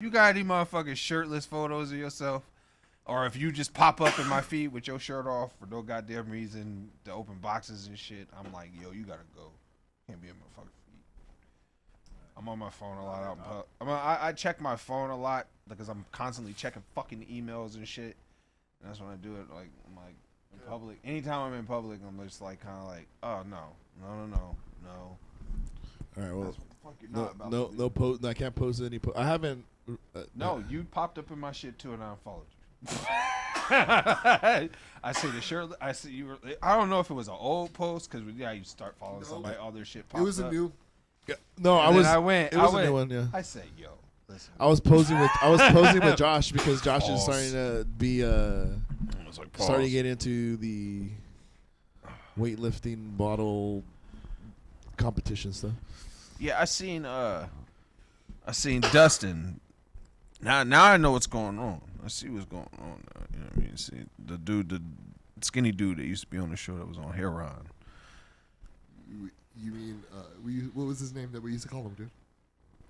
you got any motherfucking shirtless photos of yourself, or if you just pop up in my feed with your shirt off for no goddamn reason to open boxes and shit, I'm like, yo, you gotta go. Can't be in my fucking feed. I'm on my phone a lot out in public. I check my phone a lot because I'm constantly checking fucking emails and shit. And that's when I do it. Like I'm like in public. Anytime I'm in public, I'm just like kind of like, oh no. All right, well, no post. I can't post any. I haven't. No, you popped up in my shit too, and I unfollowed you. I see the shirt. I see you were. I don't know if it was an old post because you start following somebody, all their shit pops up. It was a new. Yeah, no, and I went. It was a new one. Yeah. I said, yo, listen. I was posing with Josh because Josh is starting to be starting to get into the weightlifting bottle competition stuff. Yeah, I seen Dustin. Now I know what's going on. I see what's going on. You know what I mean? See the skinny dude that used to be on the show that was on Heron. You mean what was his name that we used to call him, dude?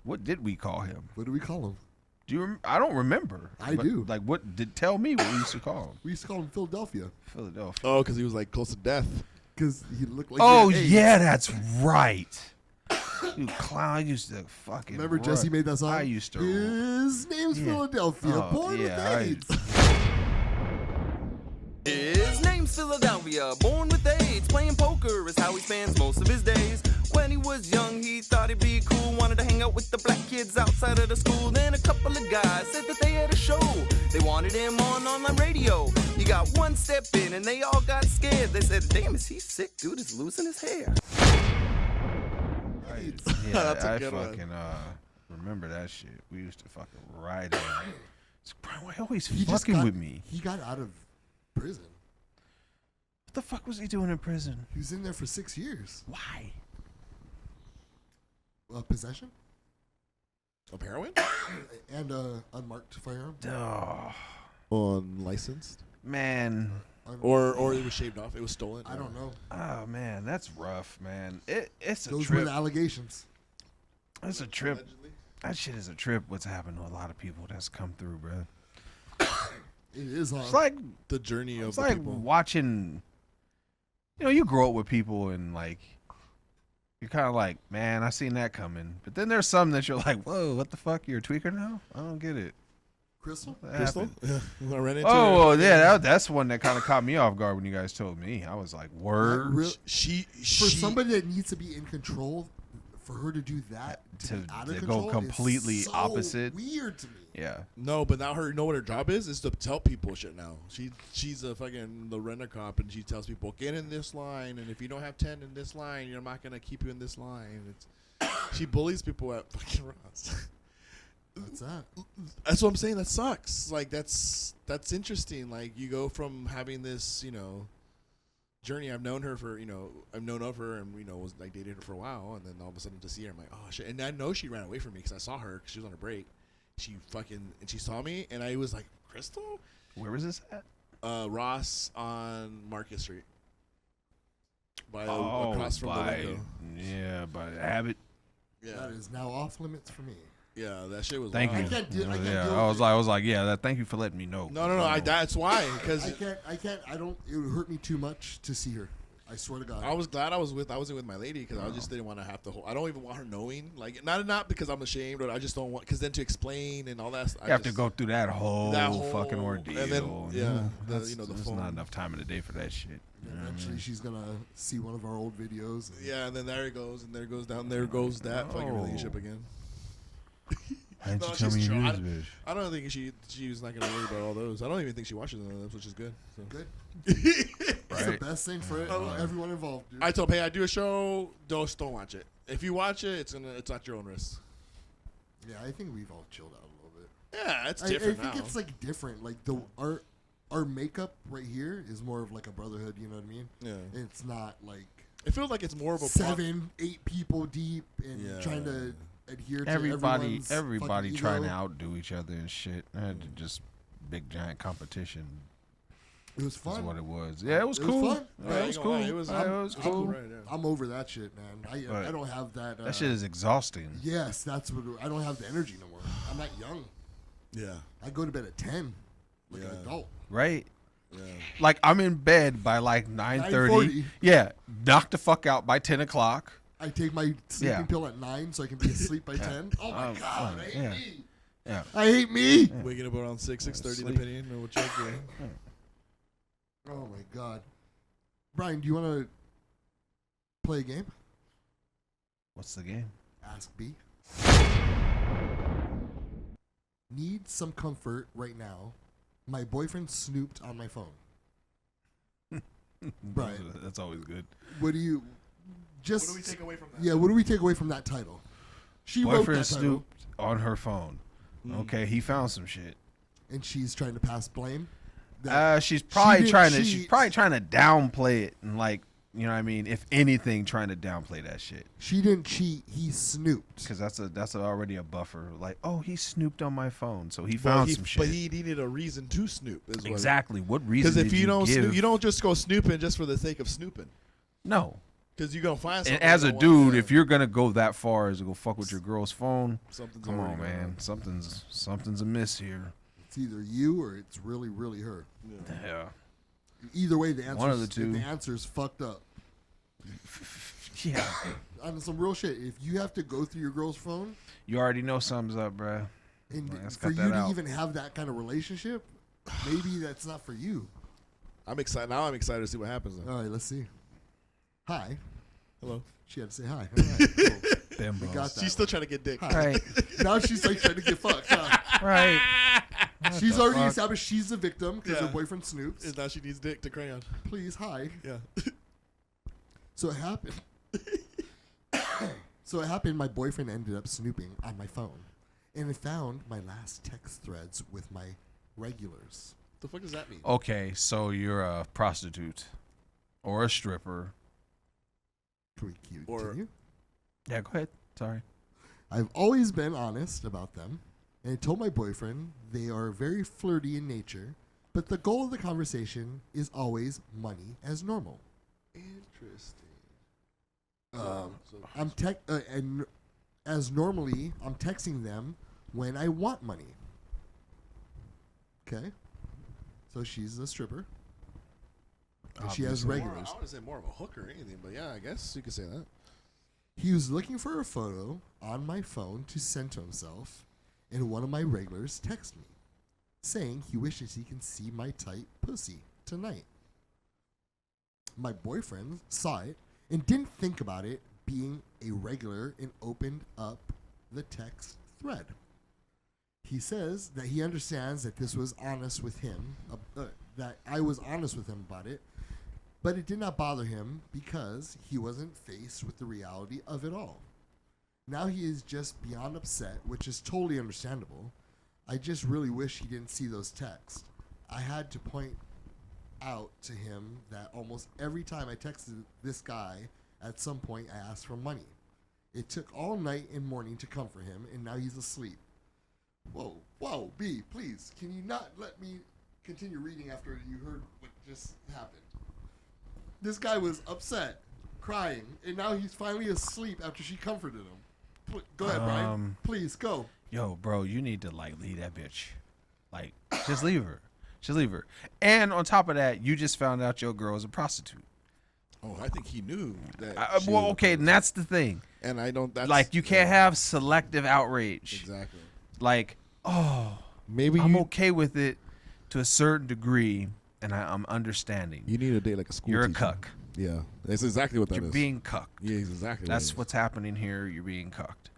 What did we call him? What did we call him? Do you? I don't remember. I do. Like what? Tell me what we used to call him. We used to call him Philadelphia. Philadelphia. Oh, because he was like close to death. Because he looked like. Oh yeah, that's right. You clown! I used to fucking. Remember Jesse made that song? I used to. His name's Philadelphia. Born with AIDS. His name's Philadelphia. Born with AIDS. Playing poker is how he spends most of his days. When he was young, he thought he'd be cool. Wanted to hang out with the black kids outside of the school. Then a couple of guys said that they had a show. They wanted him on online radio. He got one step in and they all got scared. They said, damn, is he sick? Dude is losing his hair. Yeah, I fucking remember that shit. We used to fucking ride him. Brian, why always fucking with me? He got out of prison. What the fuck was he doing in prison? He was in there for 6 years. Why? Possession of heroin and unmarked firearm. Unlicensed, man. Or it was shaved off. It was stolen. I don't know. Oh man, that's rough, man. It's a Those trip. were the allegations. It's a trip. Allegedly. That shit is a trip. What's happened to a lot of people that's come through, bro. It is. It's like the journey of. It's like people. Watching. You know, you grow up with people and like. You're kind of like, man, I seen that coming. But then there's some that you're like, whoa, what the fuck? You're a tweaker now? I don't get it. Crystal? Yeah. I ran into her. Yeah, that's one that kind of caught me off guard when you guys told me. I was like, word. For somebody that needs to be in control, for her to do that, to go completely is so opposite. Weird to me. Yeah. No, but now you know what her job is to tell people shit now. She's a fucking the renter cop, and she tells people, get in this line, and if you don't have 10 in this line, you're not gonna keep you in this line. She bullies people at fucking Ross. What's that? That's what I'm saying. That sucks. Like that's interesting. Like you go from having this, journey. I've known of her, and was like dated her for a while, and then all of a sudden to see her, I'm like, oh shit. And I know she ran away from me because I saw her because she was on a break. She saw me, and I was like, Crystal? Where was this at? Ross on Market Street. Across from the window. Yeah, by Abbott. Yeah. That is now off limits for me. Yeah, that shit was. Thank you. I can't do I was like, yeah. Thank you for letting me know. No. That's why. Because I can't. I don't. It would hurt me too much to see her. I swear to God. I was glad I wasn't with my lady because I just didn't want to have to. I don't even want her knowing. Like not because I'm ashamed, but I just don't want. Because then to explain and all that. You have to go through that whole fucking ordeal. And then there's phone. Not enough time in the day for that shit. Eventually, she's gonna see one of our old videos. And then there it goes, and there goes down. There goes that fucking relationship again. Why didn't you tell me you knew this bitch? I don't think she was not gonna worry about all those. I don't even think she watches those, which is good. So. Good. Right. It's the best thing for everyone involved, dude. I told him, hey, I do a show. Don't watch it. If you watch it, it's at your own risk. Yeah, I think we've all chilled out a little bit. Yeah, it's different. I think it's like different. Like our makeup right here is more of like a brotherhood. You know what I mean? Yeah. It's not like. It feels like it's more of a 7-8 people deep and trying to adhere to everybody fucking trying ego. to outdo each other and shit. Just big giant competition. It was fun. That's what it was. Yeah, it was cool. Fun. Yeah, it was cool. It was cool. Right, I'm over that shit, man. I don't have that. That shit is exhausting. Yes, that's what I don't have the energy no more. I'm not young. Yeah. I go to bed at 10, like an Yeah. adult. Right? Yeah. Like I'm in bed by like 9:30. 9:40. Yeah, knock the fuck out by 10 o'clock. I take my sleeping Yeah. pill at 9 so I can be asleep by 10. Oh my God, I hate yeah. me. Yeah. I hate me. Waking up around 6:30 Sleep. depending on what you're doing. Oh my God. Brian, do you want to play a game? What's the game? Ask B. Need some comfort right now. My boyfriend snooped on my phone. Right. That's always good. What do you just? What do we take away from that? Yeah, what do we take away from that title? She wrote Boyfriend that title, snooped on her phone. Mm. Okay, he found some shit. and she's trying to pass blame. That She's probably didn't trying to. cheat. She's probably trying to downplay it and like, you know what I mean? If anything, trying to downplay that shit. she didn't cheat. He snooped. Because that's already a buffer. Like, oh, he snooped on my phone, so he found some shit. But he needed a reason to snoop. Exactly. What reason? Because if did you don't give? snoop, you don't just go snooping just for the sake of snooping. No. Because you're gonna find something. And as you a don't dude, want, if you're gonna go that far as to go fuck with your girl's phone, something's come already on, going man. Something's amiss here. It's either you or it's really, really her. Yeah. Yeah. Either way, the answer One of the two. the answer's fucked up. Yeah. On some real shit, if you have to go through your girl's phone You already know something's up, bruh. and Let's for cut you that to out. even have that kind of relationship, maybe that's not for you. I'm excited. Now I'm excited to see what happens. Then. All right, let's see. Hi. Hello. She had to say hi. All right, cool. Bimbo. We got that. She's still trying to get dick. Hi. Right. Now she's like trying to get fucked. Huh? Right. She's the already fuck? established she's the victim because Yeah. her boyfriend snoops. And now she needs dick to crayon. Please, hi. Yeah. So it happened. So it happened. My boyfriend ended up snooping on my phone, and it found my last text threads with my regulars. The fuck does that mean? Okay, so you're a prostitute or a stripper. Can we continue? Or- Yeah, go ahead. Sorry. I've always been honest about them, and I told my boyfriend they are very flirty in nature, but the goal of the conversation is always money as normal. Interesting. I'm and as normally I'm texting them when I want money. Okay, so she's a stripper. And she has Obviously. regulars. I want to say more of a hook or anything, but yeah, I guess you could say that. He was looking for a photo on my phone to send to himself, and one of my regulars texted me, saying he wishes he can see my tight pussy tonight. My boyfriend saw it and didn't think about it being a regular and opened up the text thread. He says that he understands that this was honest with him, that I was honest with him about it, but it did not bother him because he wasn't faced with the reality of it all. Now he is just beyond upset, which is totally understandable. I just really wish he didn't see those texts. I had to point out to him that almost every time I texted this guy, at some point I asked for money. It took all night and morning to comfort him, and now he's asleep. Whoa, B, please, can you not let me continue reading after you heard what just happened? This guy was upset, crying, and now he's finally asleep after she comforted him. Go ahead, Brian. Please, go. Yo, bro, you need to like leave that bitch. Like, just leave her. Just leave her. And on top of that, you just found out your girl is a prostitute. Oh, I think he knew that. she Well, was a okay, and that's the thing. And I don't. That's, Like, you can't have selective outrage. Exactly. Like, oh, Maybe I'm you okay with it to a certain degree, and I'm understanding. you need a date like a school. You're a teacher. cuck. Yeah, that's exactly what that is. You're being cucked. Yeah, exactly. That's what's happening here. You're being cucked.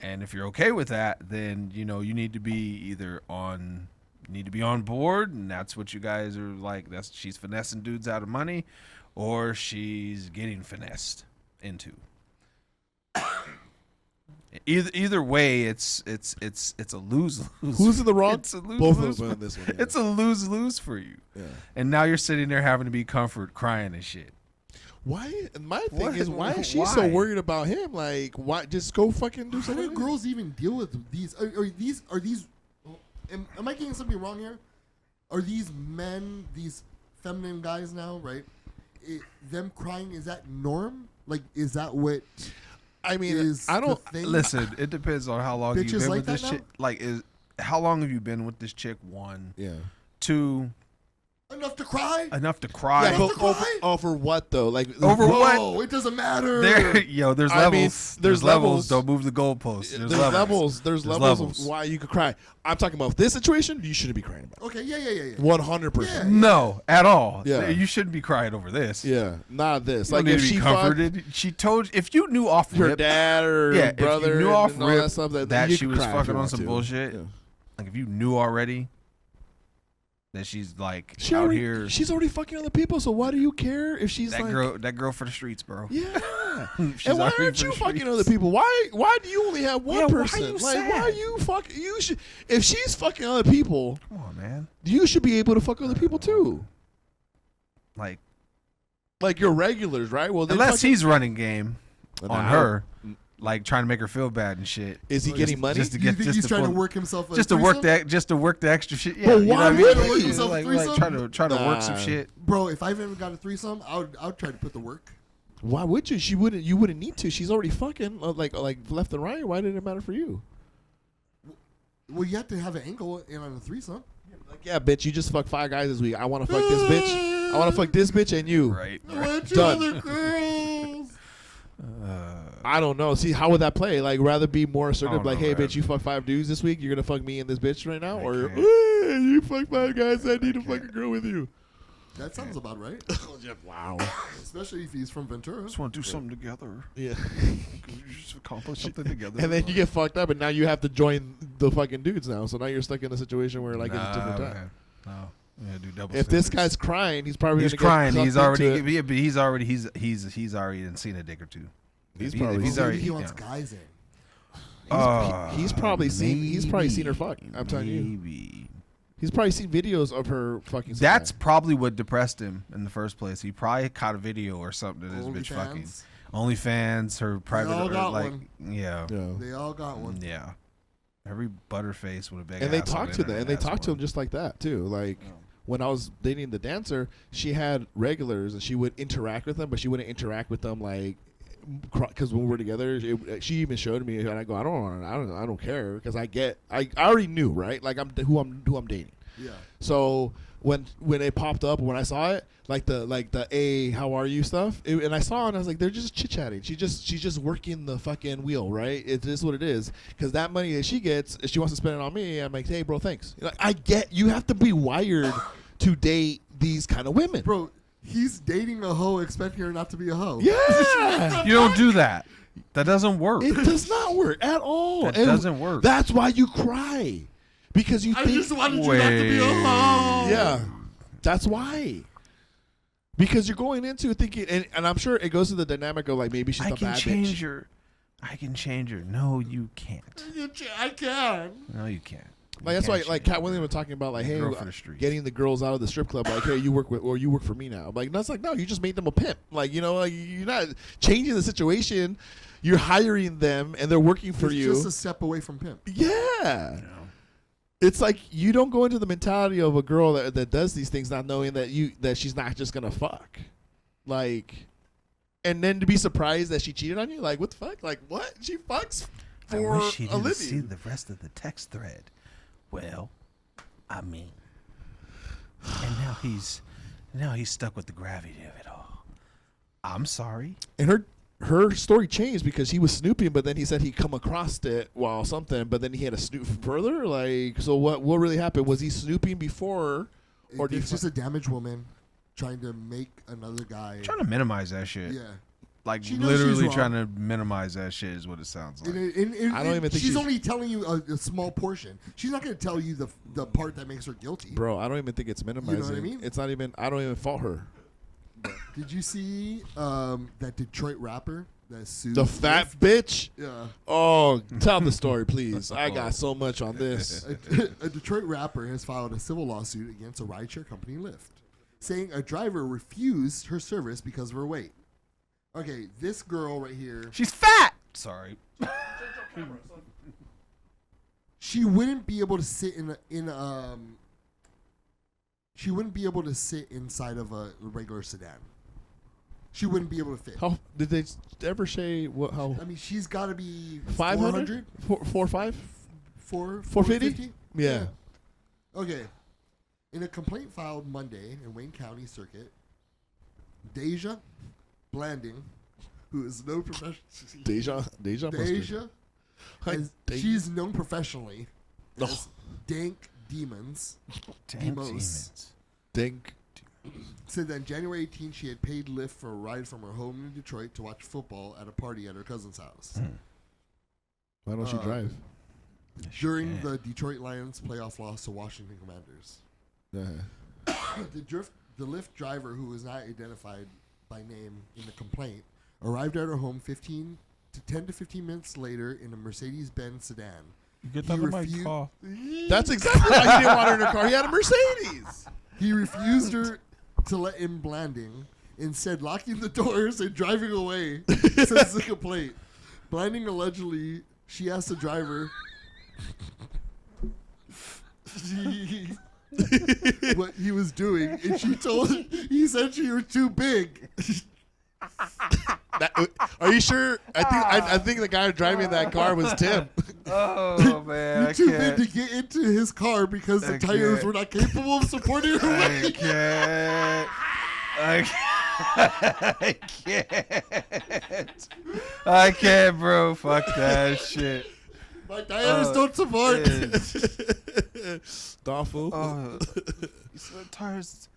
And if you're okay with that, then you need to be either on board, and that's what you guys are like. That's she's finessing dudes out of money, or she's getting finessed into. Either way, it's a lose lose. Who's in the wrong? It's a lose Both lose. of them in this one. Yeah. It's a lose lose for you. Yeah. And now you're sitting there having to be comfort, crying and shit. Why? My thing What? is, why is she so Why? worried about him? Like, why? Just go fucking do How something. do girls even deal with these? Are these? Am I getting something wrong here? Are these men, these feminine guys now, right? Them crying, is that norm? Like, is that what? I mean, is I don't the thing? Listen, it depends on how long you've Bitches been like with this that shit. now? Like, how long have you been with this chick? 1, Yeah. 2, Enough to cry? enough to cry. Yeah, but over what though? Like Over what? Bro, it doesn't matter. There's I mean, levels. there's levels. Don't move the goalposts. There's levels. There's levels of why you could cry. I'm talking about this situation. You shouldn't be crying about. Okay, yeah. 100%. No, at all. Yeah. You shouldn't be crying over this. Yeah, not this. You don't Like need if to be she comforted. She told if you knew off fucked her rip, dad or yeah, brother, if you knew off and all rip that stuff, that you she could was cry if fucking you on want some to. bullshit. Yeah. like if you knew already that she's like She out already, here, she's already fucking other people. So why do you care if she's that like girl for the streets, bro. Yeah. She's And why already aren't for you the fucking streets. other people? Why do you only have one Yeah, why person? you Like sad? why you fuck you should if she's fucking other people, Come on, man. you should be able to fuck other people too. Like Like you're regulars, right? Well, then unless fucking- he's running game Nah, on I her, don't- like trying to make her feel bad and shit. Is he getting money? Just to You get think just he's to trying to pull- work himself a just to work threesome? the extra shit. Yeah, But you know why what I mean? would Like, he? like try to work some Nah. shit. Bro, if I've ever got a threesome, I would try to put the work. Why would you? She wouldn't. You wouldn't need to. She's already fucking like left and right. Why did it matter for you? Well, you have to have an angle in on a threesome. Like, yeah, bitch, you just fucked 5 guys this week. I want to fuck this bitch. I want to fuck this bitch and you. Right. I want two Done. other girls. I don't know. See, how would that play? Like, rather be more assertive. don't Like, know, hey, man. bitch, you fucked 5 dudes this week. You're gonna fuck me and this bitch right now, I or can't. you fucked 5 guys. I need to fuck a girl with you. That sounds about right. Wow. Especially if he's from Ventura. just want to do something together. Yeah. You just accomplish something together. And then you get fucked up, and now you have to join the fucking dudes now. So now you're stuck in a situation where like it's a different time. Man. No. Yeah, do double. If this standards. guy's crying, he's probably he's gonna crying, Get he's sucked already into it. yeah, but he's already seen a dick or two. He's If probably- if he's Maybe already he wants yeah. guys in. He's probably seen. He's probably seen her fuck. I'm telling you. Maybe. He's probably seen videos of her fucking. some That's guy. probably what depressed him in the first place. He probably caught a video or something of this bitch fucking. OnlyFans. OnlyFans, her private, all or got like, one. yeah, Yeah. They all got one. yeah. Every butterface with a big And they ass on talk the to them, internet and they has talk to one. him just like that too. Like Yeah. when I was dating the dancer, she had regulars, and she would interact with them, but she wouldn't interact with them like. Because when we were together, she even showed me, and I go, I don't care, because I already knew, right? Like I'm who I'm dating. Yeah. So when it popped up, when I saw it, like the hey, how are you stuff, and I saw it, and I was like, they're just chit chatting. She's just working the fucking wheel, right? It is what it is. Because that money that she gets, if she wants to spend it on me, I'm like, hey, bro, thanks. Like, I get you have to be wired to date these kind of women, Bro, he's dating a hoe expecting her not to be a hoe. Yeah, You don't do that. That doesn't work. it does not work at all. That And doesn't work. That's why you cry, because you I think just wanted you not to be a hoe. Yeah, that's why. Because you're going into thinking, and I'm sure it goes to the dynamic of like maybe she's I a can bad change bitch. her. I can change her. No, you can't. I can. No, you can't. Like that's why, like Cat Williams was talking about, like, hey, Girl for the streets. getting the girls out of the strip club, like, hey, you work for me now. Like that's like, no, you just made them a pimp. Like, you know, like you're not changing the situation. You're hiring them, and they're working for It's you. just a step away from pimp. Yeah. It's like you don't go into the mentality of a girl that does these things not knowing that she's not just gonna fuck, like, and then to be surprised that she cheated on you. Like, what the fuck? Like, what? She fucks I for wish he a didn't living. see the rest of the text thread. Well, I mean, and now he's stuck with the gravity of it all. I'm sorry. And her story changed because he was snooping, but then he said he come across it while something, but then he had to snoop further. Like, so what really happened? Was he snooping before, or do you It's just a damaged woman trying to make another guy. Trying to minimize that shit. Yeah. Like She knows she's literally wrong. trying to minimize that shit is what it sounds like. I don't even think she's she's- only telling you a small portion. She's not going to tell you the part that makes her guilty. bro? I don't even think it's minimizing. what I mean? It's not even. I don't even fault her. Did you see that Detroit rapper that sued The fat bitch. Yeah. Oh, tell the story, please. I got so much on this. A Detroit rapper has filed a civil lawsuit against a rideshare company, Lyft, saying a driver refused her service because of her weight. Okay, this girl right here, She's fat. Sorry. she wouldn't be able to sit she wouldn't be able to sit inside of a regular sedan. She wouldn't be able to fit. How did they ever say what? How I mean, she's got to be 500? 4 5? 450? Yeah. Okay. In a complaint filed Monday in Wayne County Circuit, Deja Blanding, who is no professional. Deja Deja. Hi, She's known professionally Oh. as Dank Demons. Damn Demos. demons. Dink. Said that on January 18th, she had paid Lyft for a ride from her home in Detroit to watch football at a party at her cousin's house. Why don't she drive? During the Detroit Lions playoff loss to Washington Commanders. The Lyft driver, who was not identified by name in the complaint, arrived at her home 10 to 15 minutes later in a Mercedes-Benz sedan. Get He out of my refu- car. That's exactly why he didn't want her in her car. He had a Mercedes. He refused her to let in Blanding, instead locking the doors and driving away, says the complaint. Blanding allegedly, she asked the driver what he was doing, and he said she was too big. Are you sure? I think the guy driving that car was Tim. Oh man, I You're too big can't. to get into his car because the I tires can't. were not capable of supporting her I weight. can't. I can't. I can't, bro. Fuck that shit. My tires don't support. Dofu. Oh, tires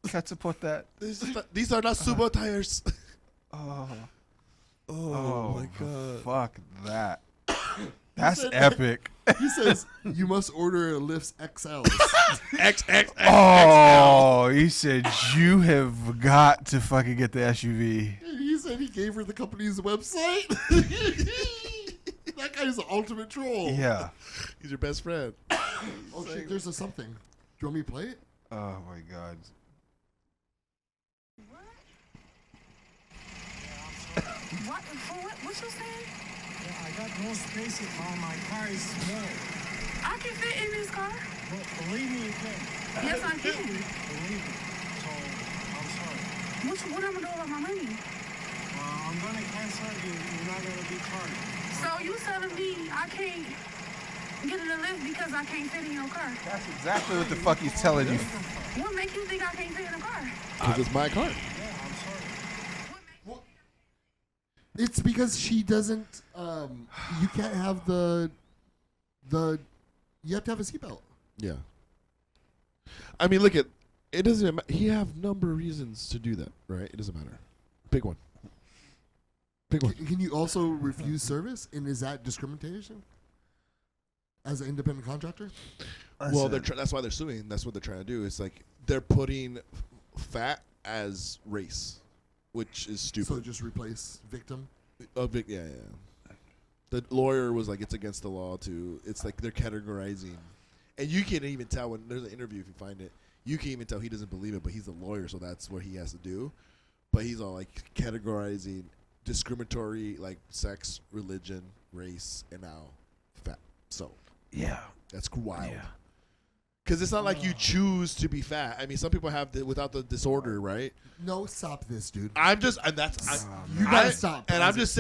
can't support that. These are not Subo tires. Oh, Oh my god. fuck that. That's said- epic. He says you must order a Lyft XL. XX. Oh, he said you have got to fucking get the SUV. And he said he gave her the company's website. That guy's the ultimate troll. Yeah. He's your best friend. Oh shit, there's a something. Do you want me to play it? Oh my god. What? What you saying? Yeah, I got no space on my car is small. I can fit in this car. But believe me, you can. Yes, I can. Believe me. So, I'm sorry. What I'm gonna do about my money? I'm gonna cancel you. You're not gonna be charged. So you telling me I can't get in the lift because I can't fit in your car? That's exactly what the fuck he's telling you. What make you think I can't fit in the car? Because it's my car. Yeah, I'm sorry. It's because she doesn't. You can't have the. You have to have a seatbelt. Yeah. I mean, look at it. Doesn't matter. He have number of reasons to do that, right? It doesn't matter. Big one. Big one. Can you also refuse service? And is that discrimination? As an independent contractor? Well, that's why they're suing. That's what they're trying to do. It's like they're putting fat as race, which is stupid. So just replace victim? Yeah. The lawyer was like, it's against the law to. It's like they're categorizing, and you can even tell when there's an interview if you find it. You can even tell he doesn't believe it, but he's a lawyer, so that's what he has to do. But he's all like categorizing discriminatory, like sex, religion, race, and now fat. So Yeah. that's wild. Yeah. Because it's not like you choose to be fat. I mean, some people have without the disorder, right? No, stop this, dude. You gotta stop. And I'm just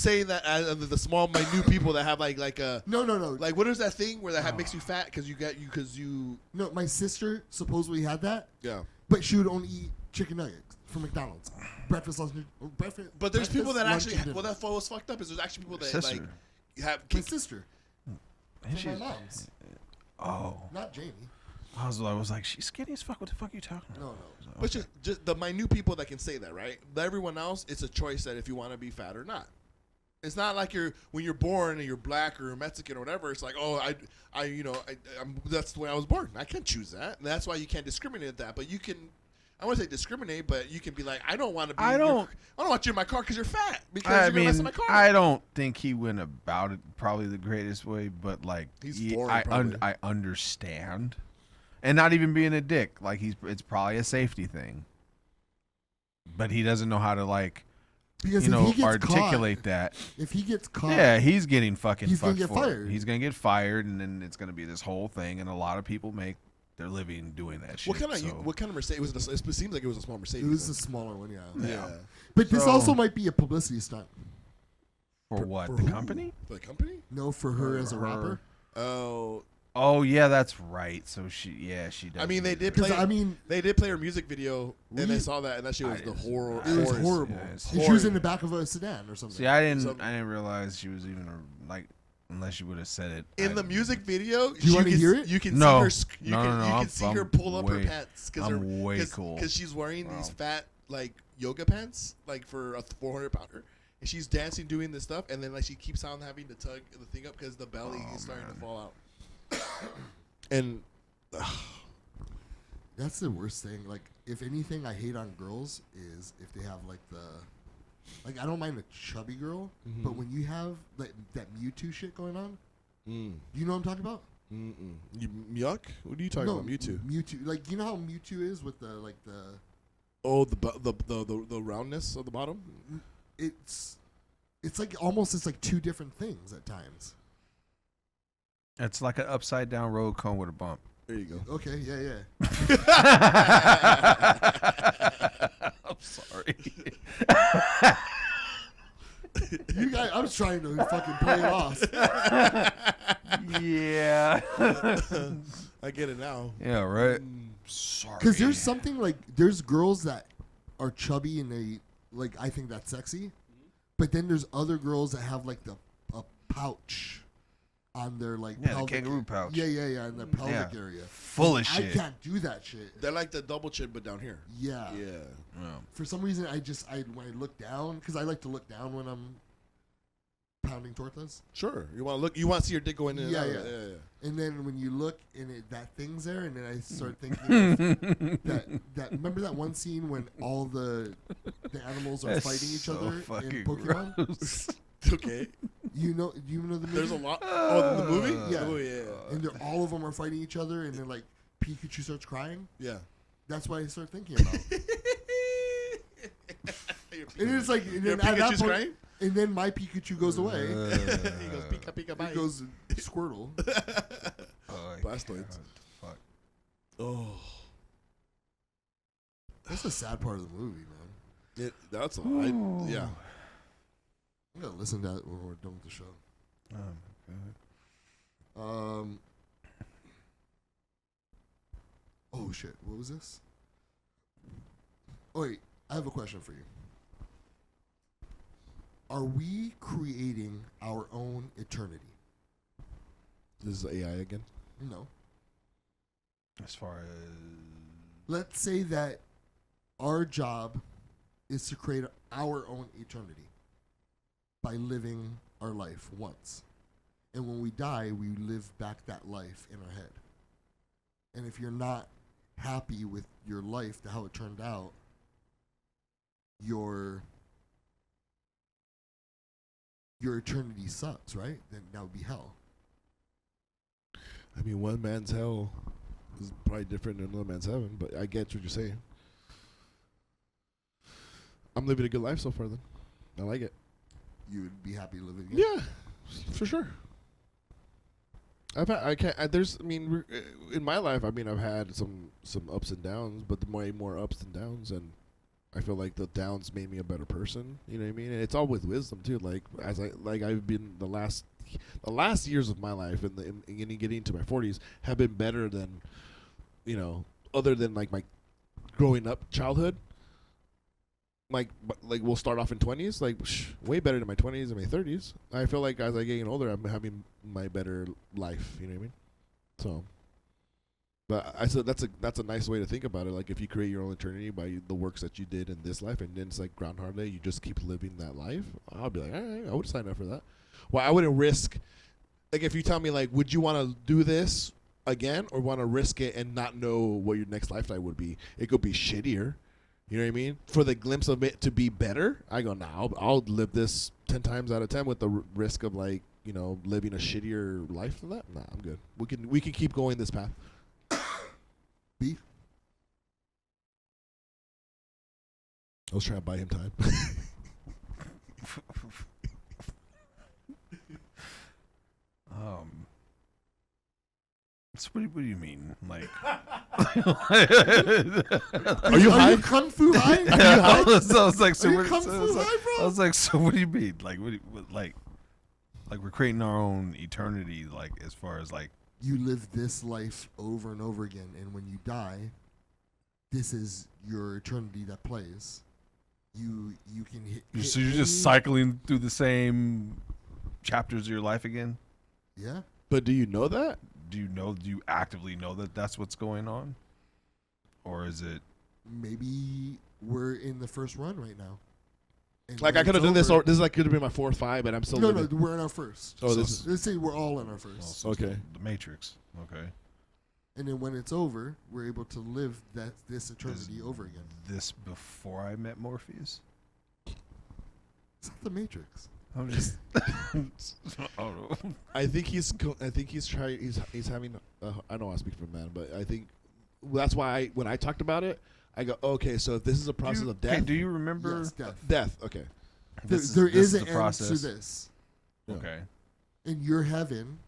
saying that the small, minute people that have like a No. like what is that thing where that makes you fat because you No, my sister supposedly had that, yeah. but she would only eat chicken nuggets from McDonald's. Breakfast, lunch, breakfast. But there's people that lunch, actually and dinner. well that was fucked up is there's actually people that Sister. like have My sister. And From my she's, mom's. oh. Not Jamie. I was like, she's skinny as fuck. What the fuck are you talking about? No. but just the minute people that can say that, right? Everyone else, it's a choice that if you want to be fat or not. It's not like when you're born and you're black or Mexican or whatever. It's like, oh, that's the way I was born. I can't choose that, and that's why you can't discriminate at that. But you can, I want to say discriminate, but you can be like, I don't want to be. I don't want you in my car because you're fat because you're gonna mess up my car. I don't think he went about it probably the greatest way, but like, He's foreign, probably. I understand, and not even being a dick. Like it's probably a safety thing, but he doesn't know how to like. Because You if know, he gets articulate caught, that. if he gets caught, Yeah, he's getting fucking He's gonna fucked get for it. fired. He's gonna get fired, and then it's gonna be this whole thing. And a lot of people make their living doing that shit. What kind of Mercedes? It seems like it was a small Mercedes. it was a then. smaller one, yeah. yeah. But this So- also might be a publicity stunt. For what? for the who? company? For the company? No, for her as a her. rapper. Oh, Oh yeah, that's right. So she does. I mean, they did 'Cause, play. I mean, They did play her music video, and I We- saw that, and that shit was I the didn't- horror. it was horrors, horrible. yeah, it's And she was in the back of a sedan or something. See, I So- didn't realize she was even like, unless you would have said it In the music video, you wanna can, hear it? You can No. see her. You No, can, no, no, you can I'm- see her I'm pull up her way- pants I'm way cool. because she's wearing these Wow. fat like yoga pants like for a 400-pounder, and she's dancing doing this stuff, and then like she keeps on having to tug the thing up because the belly Oh, is starting man. to fall out. And That's the worst thing. Like, if anything I hate on girls is if they have like like I don't mind a chubby girl, Mm-hmm. but when you have like that Mewtwo shit going on, mm, you know what I'm talking about? yuck. What are you talking about? Mewtwo. Mewtwo. Like, you know how Mewtwo is with the Oh, the roundness of the bottom. it's like almost it's like two different things at times. It's like an upside down road cone with a bump. There you go. Okay, yeah. I'm sorry. You guys, I was trying to fucking play it off. Yeah. I get it now. Yeah. Right. Sorry. Because there's something like there's girls that are chubby and they like I think that's sexy, but then there's other girls that have like a pouch on their like Yeah, the pelvic kangaroo pouch. Yeah, in the pelvic Yeah. area. Full of I shit. can't do that shit. They're like the double chin, but down here. Yeah. Yeah. Yeah. For some reason, I when I look down because I like to look down when I'm pounding tortas. Sure. You want to look. You want to see your dick going in. Yeah, and out. yeah. And then when you look and that thing's there, and then I start thinking of that remember that one scene when all the animals are That's fighting each so other in fucking Pokemon? gross. Okay. You know the movie? There's a lot. Oh, the movie. Yeah. Oh, yeah. And all of them are fighting each other, and then like Pikachu starts crying. Yeah. That's what I start thinking about. And it's like, and Your then at that Pikachu's point, crying? and then my Pikachu goes away. He goes pika pika bye. It goes Squirtle. Oh, Blastoids. Fuck. Oh. That's the sad part of the movie, man. That's a yeah. I'm gonna listen to that when we're done with the show. Oh shit! What was this? Oh wait, I have a question for you. Are we creating our own eternity? This is AI again. No. As far as Let's say that our job is to create our own eternity by living our life once. And when we die, we live back that life in our head. And if you're not happy with your life, how it turned out, your eternity sucks, right? Then that would be hell. I mean, one man's hell is probably different than another man's heaven, but I get what you're saying. I'm living a good life so far. Then I like it. You would be happy living it? Yeah, for sure. In my life, I mean, I've had some ups and downs, but way more ups than downs, and I feel like the downs made me a better person. You know what I mean? And it's all with wisdom too. Like I've been the last years of my life and getting into my 40s have been better than, other than like my growing up childhood. Like we'll start off in 20s, way better than my 20s and my 30s. I feel like as I getting older, I'm having my better life. You know what I mean? So, but I said that's a nice way to think about it. Like if you create your own eternity by the works that you did in this life, and then it's like Groundhog Day, you just keep living that life. I'll be like, all right, I would sign up for that. Well, I wouldn't risk. Like if you tell me like, would you want to do this again, or want to risk it and not know what your next lifetime would be? It could be shittier. You know what I mean? For the glimpse of it to be better, I go, nah, I'll live this 10 times out of 10 with the risk of living a shittier life than that. Nah, I'm good. We can keep going this path. B? I was trying to buy him time. So what do you mean? Like, Are you high? Kung Fu high? Are you I high? was like, so Are you what? Kung So Fu high, bro? I was like, so what do you mean? Like, like we're creating our own eternity, like as far as like you live this life over and over again, and when you die, this is your eternity that plays. You can hit. So you're just any- cycling through the same chapters of your life again? Yeah. But do you know that? Do you actively know that that's what's going on? Or is it Maybe we're in the first run right now. And Like when I could have it's done this, over- or this is like could have been my 4th fight, but I'm still No, living. we're in our first. Oh, this is Let's say we're all in our first. so Okay. the Matrix? Okay. And then when it's over, we're able to live this eternity over again. This before I met Morpheus? It's not the Matrix. I'm just I don't know. I think he's trying. He's having. I don't want to speak for a man, but I think that's why when I talked about it, I go, okay, so if this is a process of death, Okay, do you remember? Yes, death. death. Okay, There is an the end process. to this. Yeah. Okay. And your heaven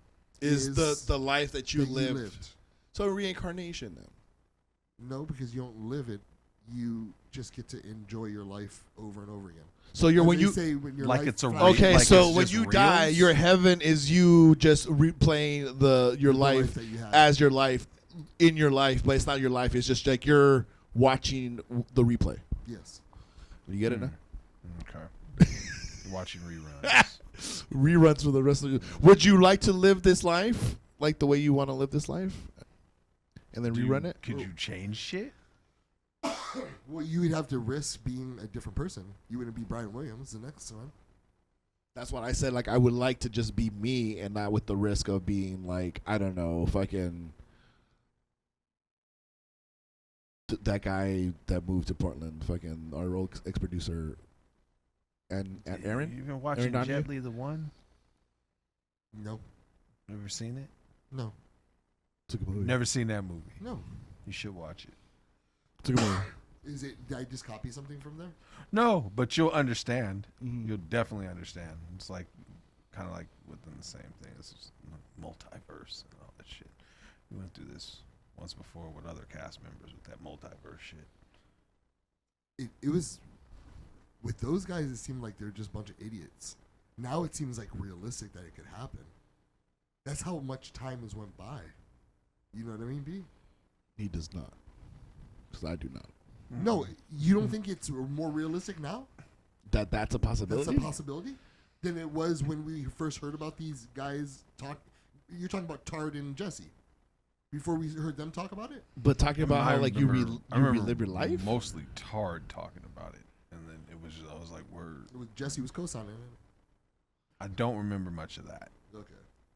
is the life that you that lived. So reincarnation then. No, because you don't live it. You just get to enjoy your life over and over again. So you're As when they you say, when your Like life it's a flies- okay. like so it's when just you die, reels? your heaven is you just replaying your the life that you have. as your life in your life, but it's not your life. It's just like you're watching the replay. Yes. You get it now? Okay. Watching reruns. Reruns for the rest of you. Would you like to live this life like the way you want to live this life, and then rerun it? Could you change shit? Well, you would have to risk being a different person. You wouldn't be Brian Williams the next one. That's what I said. Like I would like to just be me, and not with the risk of being like I don't know, fucking that guy that moved to Portland, fucking our old ex-producer, and Aaron. You've been watching Aaron Jet Donahue? Li the One? No. Ever seen it? No. Took a movie. Never seen that movie. No. You should watch it. Took a movie. Is it? Did I just copy something from there? No, but you'll understand. Mhm. You'll definitely understand. It's like kind of like within the same thing. It's just multiverse and all that shit. We went through this once before with other cast members with that multiverse shit. It was with those guys. It seemed like they're just a bunch of idiots. Now it seems like realistic that it could happen. That's how much time has went by. You know what I mean, B? He does not, because I do not. No, you don't think it's more realistic now? That's a possibility. That's a possibility than it was when we first heard about these guys talk. You're talking about Tard and Jesse. Before we heard them talk about it? But talking about how like you I remember relive your life. Mostly Tard talking about it, and then it was just, I was like, word. Jesse was co-signing it. I don't remember much of that. Okay.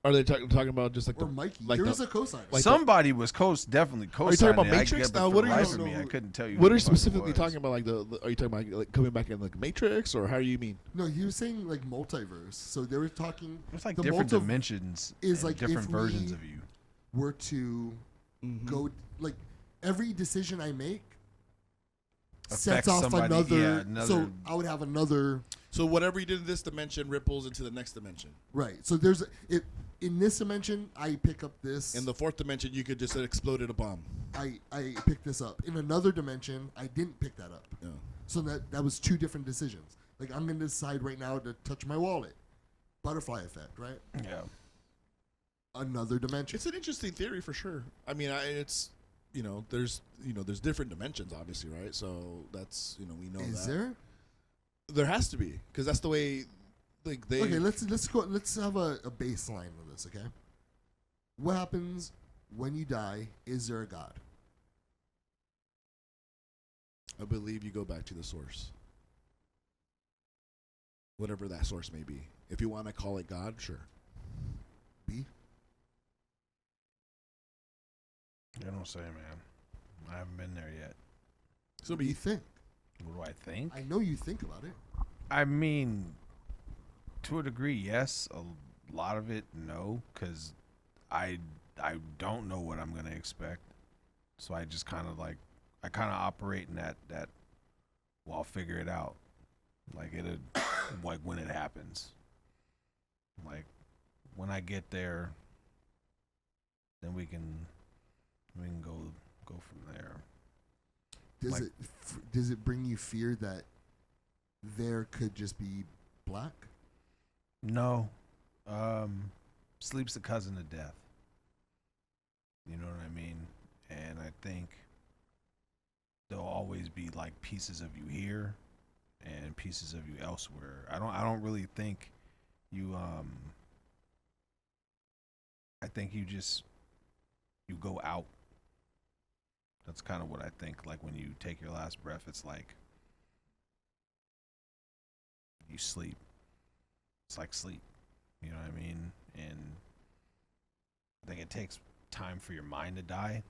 Are they talking about just like Or the Mikey. like there the- was a co-signer. like Somebody was definitely Are you talking about co-signing it. Matrix but now? for What the are you- life I of don't me, I know. couldn't tell you. What who are you the fuck it specifically was. talking about? Like are you talking about like coming back in like Matrix, or how do you mean? No, he was saying like multiverse. So they were talking. It's like the different multi- dimensions is and like different if versions we- of you. Were to go like every decision I make sets Affects off somebody, another, yeah, another- So I would have another. So whatever you did in this dimension ripples into the next dimension. Right. So there's it in this dimension. I pick up this. In the 4th dimension, you could just have exploded a bomb. I pick this up. In another dimension, I didn't pick that up. Yeah. So that was two different decisions. Like I'm gonna decide right now to touch my wallet. Butterfly effect, right? Yeah. Another dimension. It's an interesting theory for sure. I mean, it's there's different dimensions, obviously, right? So that's we know Is that. there? There has to be, because that's the way. Like they. Okay, let's go. Let's have a baseline of this. Okay. What happens when you die? Is there a God? I believe you go back to the source, whatever that source may be. If you want to call it God, sure. B. I don't say, man. I haven't been there yet. So What do you think? What do I think? I know you think about it. I mean, to a degree, yes. A lot of it, no, because I don't know what I'm gonna expect. So I just kind of operate in that. Well, I'll figure it out. Like like when it happens. Like when I get there, then we can go from there. Does does it bring you fear that there could just be black? No, sleep's a cousin of death. You know what I mean? And I think there'll always be like pieces of you here and pieces of you elsewhere. I don't really think you I think you go out. That's kind of what I think. Like when you take your last breath, it's like you sleep. It's like sleep. You know what I mean? And I think it takes time for your mind to die,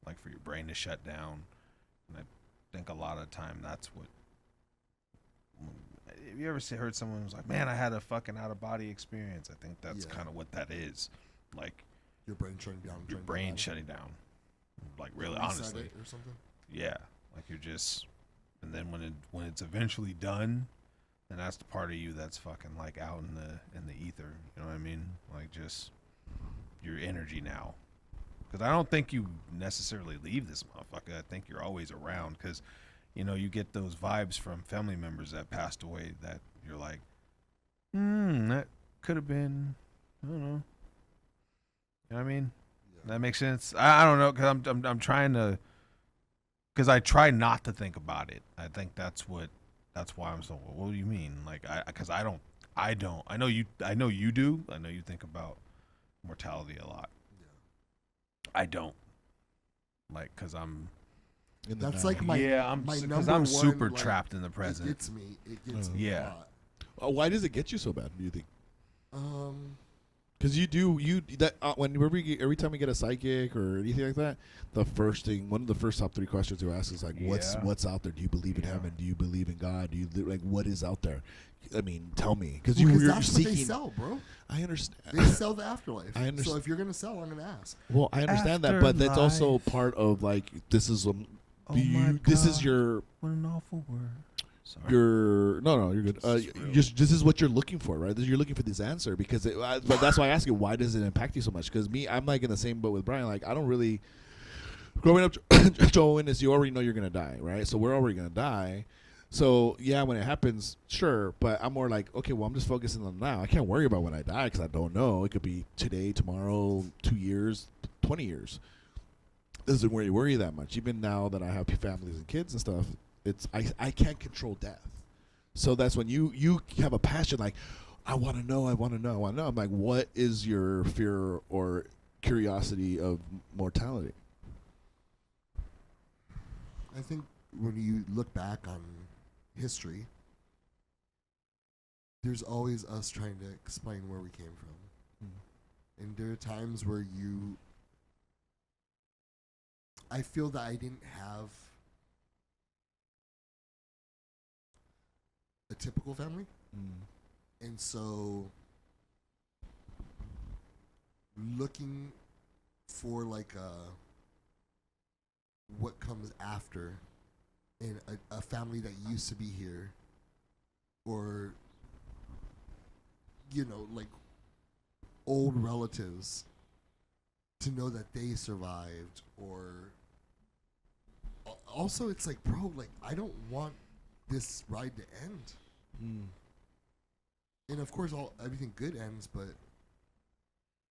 like for your brain to shut down. And I think a lot of the time that's what. Have you ever heard someone who's like, "Man, I had a fucking out of body experience"? I think that's kind of what that is. Like Your brain shutting down. your brain shutting down. Like really, honestly, or something. yeah. Like you're just, and then when it's eventually done, then that's the part of you that's fucking like out in the ether. You know what I mean? Like just your energy now. Because I don't think you necessarily leave this motherfucker. I think you're always around. Because you get those vibes from family members that passed away that you're like, that could have been, I don't know. You know what I mean? Yeah. That makes sense. I don't know, because I'm trying to, because I try not to think about it. I think that's why I'm so. What do you mean? Like because I don't. I know you do. I know you think about mortality a lot. Yeah. I don't. Like, because I'm. That's like my because I'm super trapped in the present. It gets me a lot. Why does it get you so bad? Do you think? Because every time we get a psychic or anything like that, one of the first top 3 questions you ask is like, what's out there? Do you believe in heaven? Do you believe in God? Do you like what is out there? I mean, tell me, because you're that's seeking. What they sell, bro. I understand. They sell the afterlife. I understand. So if you're gonna sell, I'm gonna ask. Well, I understand that, but that's also part of like this is this is your. What an awful word. Sorry. You're good. This is what you're looking for, right? You're looking for this answer because, but that's why I ask you, why does it impact you so much? Because I'm like in the same boat with Brian. Like I don't really, growing up, Joe, is you already know you're gonna die, right? So we're already gonna die. So yeah, when it happens, sure. But I'm more like, okay, well, I'm just focusing on now. I can't worry about when I die because I don't know. It could be today, tomorrow, 2 years, 20 years. Doesn't worry that much. Even now that I have families and kids and stuff. I can't control death. So that's when you have a passion like, I want to know. I'm like, what is your fear or curiosity of mortality? I think when you look back on history, there's always us trying to explain where we came from. And there are times where I feel that I didn't have a typical family. And so looking for like what comes after in a family that used to be here, or like old relatives, to know that they survived. Or also it's like, bro, like I don't want this ride to end. And of course everything good ends, but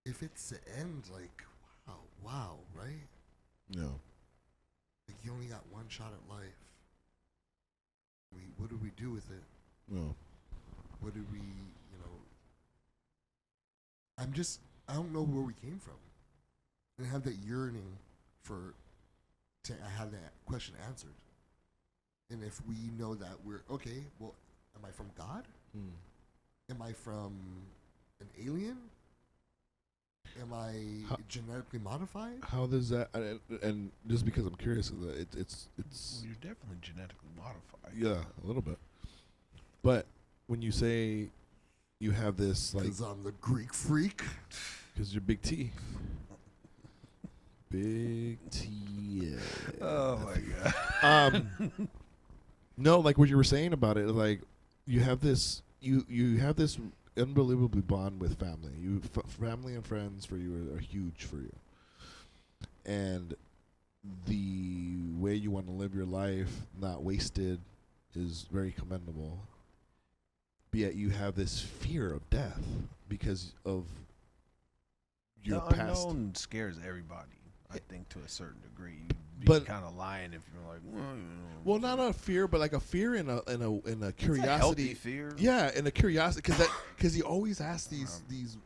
if it's the end, like wow, right? Yeah. Like you only got one shot at life. What do we do with it? No. What do we, I don't know where we came from. And I have that yearning to have that question answered. And if we know that we're okay, well, am I from God? Am I from an alien? Am I genetically modified? How does that? And just because I'm curious, it's. Well, you're definitely genetically modified. Yeah, a little bit. But when you say you have this, like, because I'm the Greek freak. Because you're Big T. Big T. Yeah. Oh my God. No, like what you were saying about it, like you have this, you have this unbelievably bond with family. Family and friends for you are huge for you, and the way you want to live your life, not wasted, is very commendable. But yet you have this fear of death because of your the past. unknown scares everybody. I think to a certain degree, you'd But- be kind of lying if you're like, well, you know. Well, not a fear, but like a fear and a It's a curiosity. healthy fear. Yeah, and a curiosity because you always ask these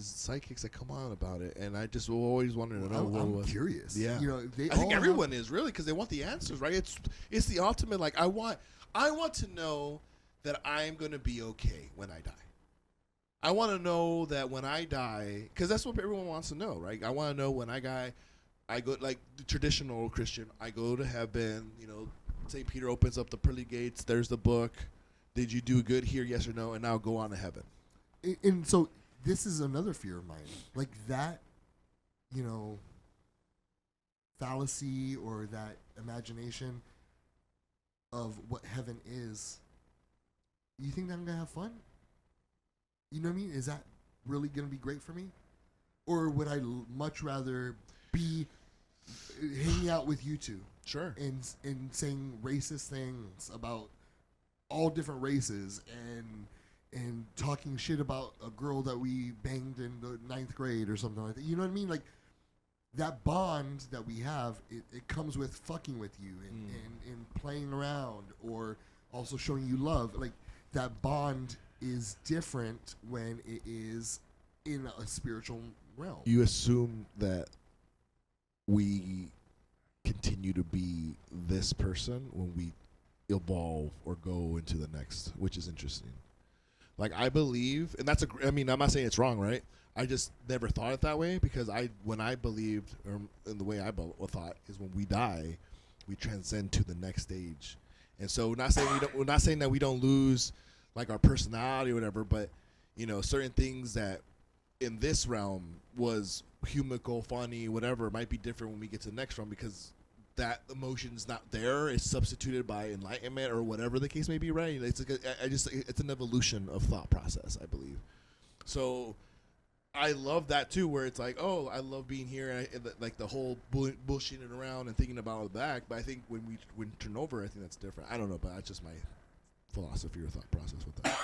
psychics that come on about it, and I just always wanted to know what it I'm was. curious. Yeah. You know, they I think all everyone is really because they want the answers, right? It's the ultimate. Like I want to know that I'm going to be okay when I die. I want to know that when I die, because that's what everyone wants to know, right? I want to know when I die, I go like the traditional Christian. I go to heaven. You know, St. Peter opens up the pearly gates. There's the book. Did you do good here? Yes or no? And now go on to heaven. And so this is another fear of mine. Like that, you know, fallacy or that imagination of what heaven is. You think that I'm going to have fun? You know what I mean? Is that really going to be great for me? Or would I much rather be hanging out with you two Sure. and saying racist things about all different races and talking shit about a girl that we banged in the 9th grade or something like that. You know what I mean? Like that bond that we have, it comes with fucking with you and playing around or also showing you love. Like that bond is different when it is in a spiritual realm. You assume that we continue to be this person when we evolve or go into the next, which is interesting. Like I believe, and that's I mean, I'm not saying it's wrong, right? I just never thought it that way because when I believed, or in the way I thought, is when we die, we transcend to the next stage. And so we're not saying that we don't lose like our personality or whatever, but you know, certain things that in this realm was humical, funny, whatever, might be different when we get to the next realm because that emotion's not there. It's substituted by enlightenment or whatever the case may be, right? It's like it's an evolution of thought process, I believe. So I love that too, where it's like, oh, I love being here, and like the whole bullshitting around and thinking about it back. But I think when we turn over, I think that's different. I don't know, but that's just my philosophy or thought process with that.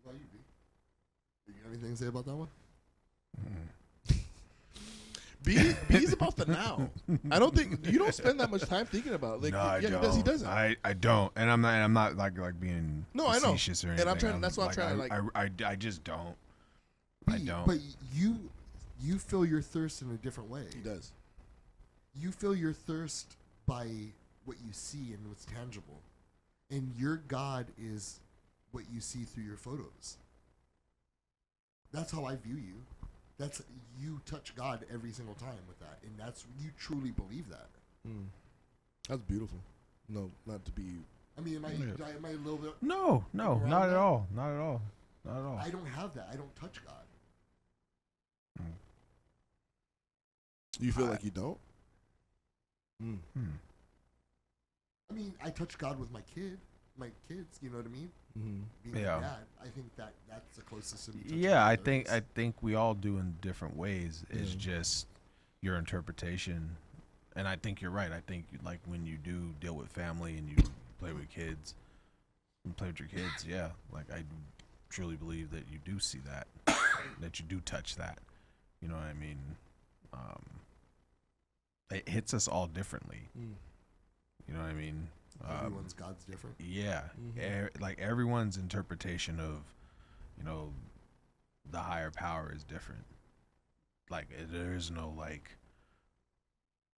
What about you, B? You got anything to say about that one? B's about the now. I don't think you don't spend that much time thinking about it. Like, No, I yeah, don't. he doesn't. I don't, and I'm not like being No, I know. facetious or And anything. I'm trying- that's what I'm trying to, like- I just don't. B, I don't. But you feel your thirst in a different way. He does. You feel your thirst by what you see and what's tangible. And your God is what you see through your photos. That's how I view you. That's you touch God every single time with that, and that's you truly believe that. That's beautiful. No, not to be. I mean, am I a little bit? No, around not at that? all, not at all, not at all. I don't have that. I don't touch God. You feel like you don't? I mean, I touch God with my kids. You know what I mean? Mm-hmm. Being Yeah. a dad, I think that's the closest to me. touching Yeah, I God think is. we all do in different ways. It's Yeah. just your interpretation, and I think you're right. I think like when you do deal with family and you play with kids, yeah. Like I truly believe that you do see that, that you do touch that. You know what I mean? It hits us all differently. You know what I mean? Everyone's God's different. Yeah, like everyone's interpretation of, you know, the higher power is different. Like there is no like.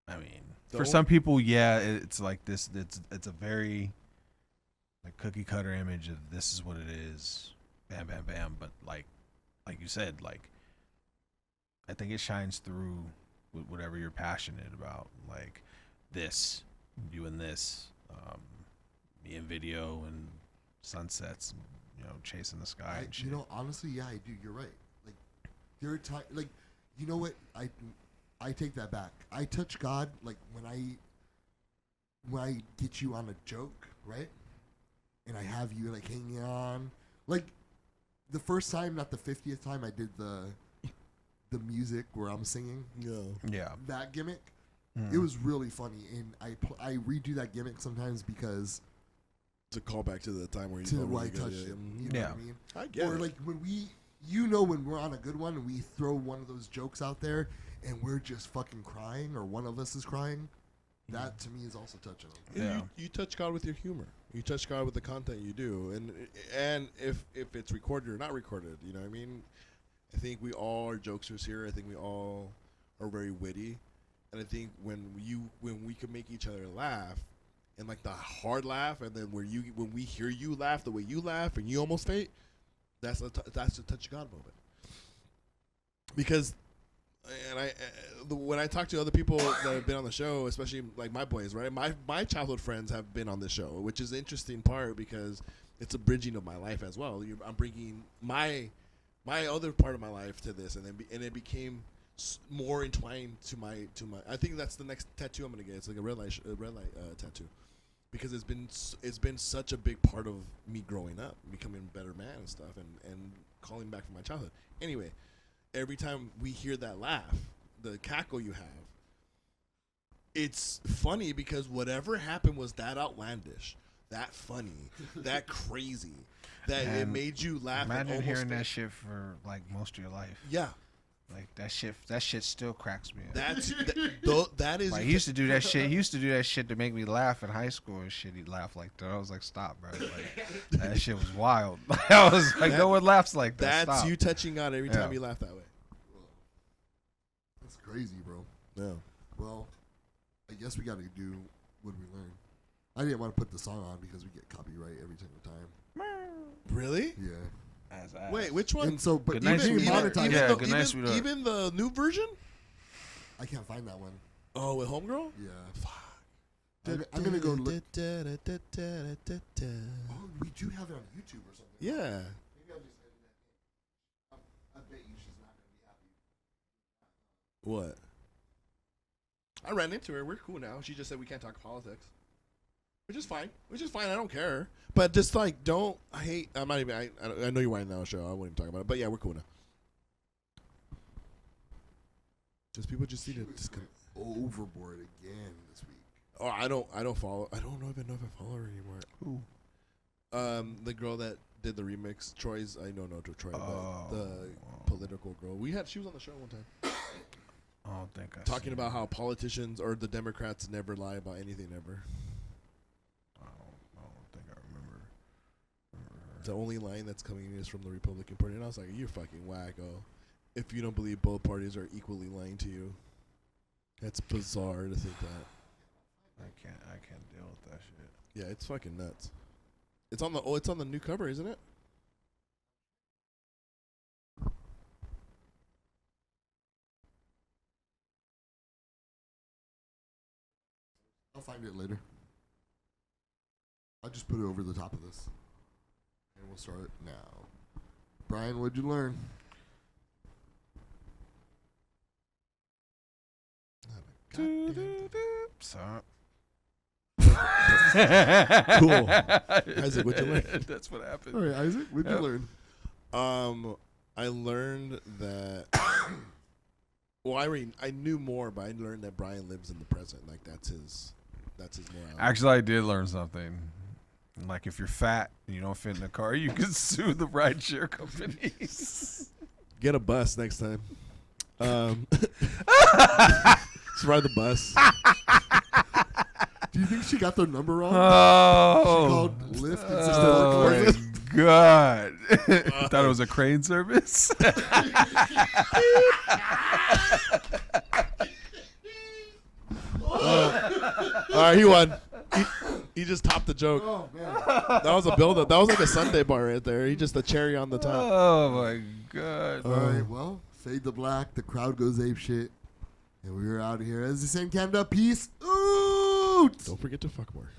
I mean, for some people, yeah, it's like this. It's a very like cookie cutter image of this is what it is, bam, bam, bam. But like you said, like I think it shines through with whatever you're passionate about. Like this, doing this. Me in video and sunsets, you know, chasing the sky and shit. You know, honestly, yeah, I do. You're right. Like there are times, like you know what? I take that back. I touch God like when I get you on a joke, right? And I have you like hanging on, like the first time, not the 50th time I did the music where I'm singing. Yeah. That gimmick. It was really funny, and I redo that gimmick sometimes because To call back to the time where you to felt where I really good, touched yeah. him. You know Yeah. what I mean? I get Or it. like when when we're on a good one and we throw one of those jokes out there, and we're just fucking crying, or one of us is crying, that to me is also touching them. Yeah. You touch God with your humor. You touch God with the content you do, and if it's recorded or not recorded, you know what I mean. I think we all are jokesters here. I think we all are very witty, and I think when we can make each other laugh, and like the hard laugh, and then when we hear you laugh the way you laugh and you almost faint, that's a touch of God moment. Because, when I talk to other people that have been on the show, especially like my boys, right? My childhood friends have been on this show, which is the interesting part because it's a bridging of my life as well. I'm bringing my other part of my life to this, and it became more entwined to my. I think that's the next tattoo I'm gonna get. It's like a red light tattoo, because it's been such a big part of me growing up, becoming a better man and stuff, and calling back from my childhood. Anyway. Every time we hear that laugh, the cackle you have, it's funny because whatever happened was that outlandish, that funny, that crazy, that it made you laugh. Imagine hearing that shit for like most of your life. Yeah. Like that shit still cracks me up. That is like he used to do that shit. He used to do that shit to make me laugh in high school and shit. He'd laugh like that. I was like, stop, bro. Like that shit was wild. I was like, no one laughs like that. That's stop. you touching God every time you laugh that way. That's crazy, bro. Yeah. Well, I guess we got to do what we learn. I didn't want to put the song on because we get copyright every single time. Really? Yeah. Wait, which one? And so, but Good night, sweetheart. Yeah, good night, sweetheart. Even the new version? I can't find that one. Oh, with Homegirl? Yeah. Fuck. I'm gonna go look. Oh, we do have it on YouTube or something. Yeah. Maybe I'll just edit that in. I bet you she's not gonna be happy. What? I ran into her. We're cool now. She just said we can't talk politics. Which is fine. I don't care. But just like, I'm not even. I know you're watching now, show. I wouldn't even talk about it. But yeah, we're cool now. Just people just need to just overboard again this week. Oh, I don't follow. I don't even know if I follow her anymore. Who? The girl that did the remix, Troy's. I don't know Troy, but the political girl. She was on the show one time. I don't think I talking about how politicians or the Democrats never lie about anything ever. I don't think I remember. The only line that's coming is from the Republican Party, and I was like, "You're fucking wacko. If you don't believe both parties are equally lying to you, that's bizarre to think that." I can't deal with that shit. Yeah, it's fucking nuts. It's on the new cover, isn't it? I'll find it later. I'll just put it over the top of this. And we'll start it now. Brian, what'd you learn? Sorry. Cool. Isaac, what'd you learn? That's what happened. All right, Isaac, what'd you learn? I learned that. Well, I knew more, but I learned that Brian lives in the present. Like that's his morality. Actually, I did learn something. Like if you're fat and you don't fit in a car, you can sue the rideshare companies. Get a bus next time. Just ride the bus. Do you think she got their number wrong? Oh, she called Lyft and said oh my God. Thought it was a crane service. All right, he won. He just topped the joke. Oh, man. That was a build-up. That was like a Sunday bar right there. He just the cherry on the top. Oh my God. All right, well, fade to black. The crowd goes ape shit. And we're out of here. As the same Canada, peace out. Don't forget to fuck more.